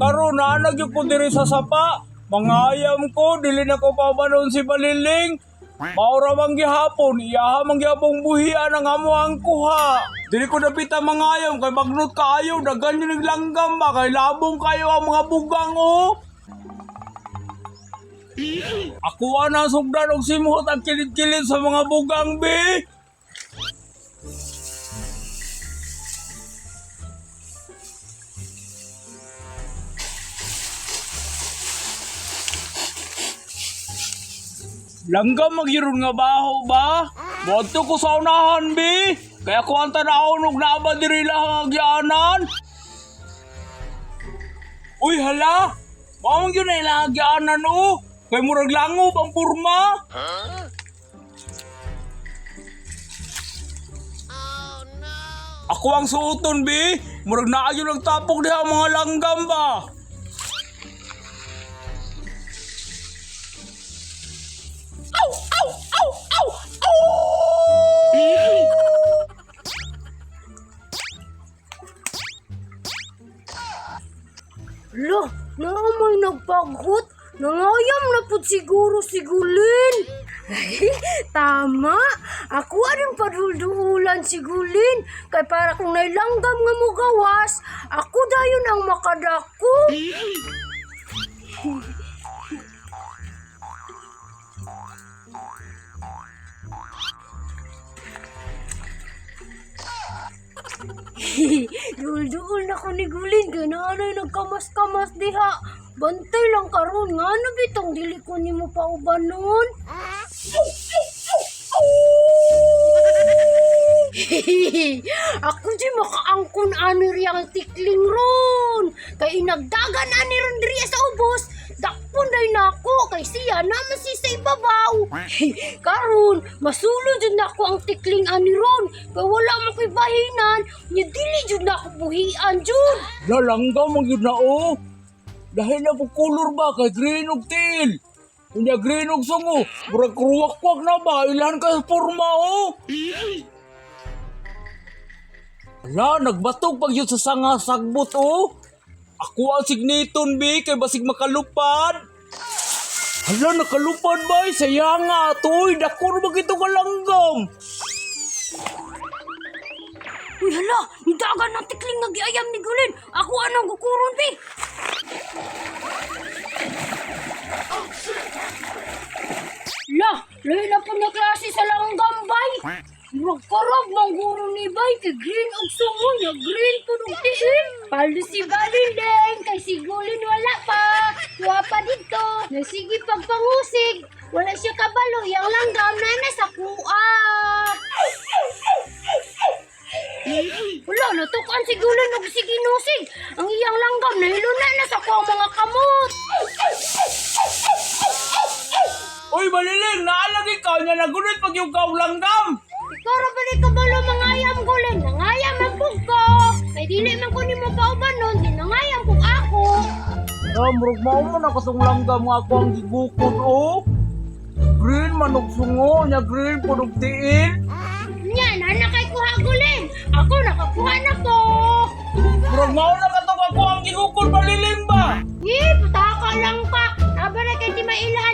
Karon na nagyud ko diri sa sapa. Mangayam ko dili na ko pabanon si Baliling. Maura man gihapon, iyaha man gyapong buhian ang amuang kuha. Dili ko napita mangayam kay bagnot kaayo, daghan yung naglanggam ba kay labong kayo ang mga bugang o. Ako na sugdan og simhot ang kilid-kilid sa mga bugang be. Langgam maghiron nga baho ba? Bodto ko sa unahan bi. Kaya ko ang tanawon og naaba diri lang agyanan. Uy hala. Mao gyud na ilang agyanan o. Kay murag langob ang purma. Ako ang suoton bi. Murag naa gyud ang tapok diha ang mga langgam ba. Lo, naamay nagpaghot. Nangayam na po siguro si Gulin. Tama. Ako rin padulduulan si Gulin. Kay para kung nailanggam nga mo gawas, ako dayon ang makadako. Dul-dul na ko ni Gulin. Kaya naano'y nagkamas-kamas diha. Bantay lang karon nga na bitong dili ko ni mo paubanon. Ako di makaangkon ani riyang tikling ron. Kay inagdagan ani ron diri sa ubos. Dakpon day nako kay siya naman si sa ibabaw. Karon masulod jud nako ang tikling ani ron. Kay wala man koy bahinan, nya dili jud nako buhian jud. Langgam man gyud na o. Dahil na po kulor ba kay green og tail. Kunya green og sungo. Murag kruwak-kwak na ba? Ilan ka sa porma o? Hala, nagbatog pag yun sa sanga sagbot o. Ako ang signiton bi kay basig makalupad. Hala, nakalupad ba? Sayang nga toy. Dakor ba ito kalanggam? Uy hala, nidagan ng tikling nga giayam ni Gulin. Ako anang kukuron bi. Lah, lahi na po niya klase sa langgam bay. Magkarab mang guro ni bay kay green og sungo niya green punog tiil. Palo si Balindeng kay si Gulin wala pa. Tuwa pa dito. Nasigi pagpangusig. Wala siya kabalo. Yang langgam na nasa kuha. Wala, natukan si Gulin og sige nusig. Ang iyang langgam nahiluna na sa kuha mga kamot. Uy, Baliling! Naalagi ka niya nagunit pag yung kaulanggam! Ikaw ra bali kabalo mangayam Gulin. Nangayam ang ko. Kay dili man ko ni mo paubanon. Di nangayam kung ako. Murag mao mo na kasong langgam nga ako ang gigukod o. Green manog sungo, nya green punog tiil. Nya, nanakay kuha Gulin. Ako nakakuha na ko. Murag mao na katong ako ang gigukod, Baliling ba? Pataka lang pa. Aba na kay di mailahan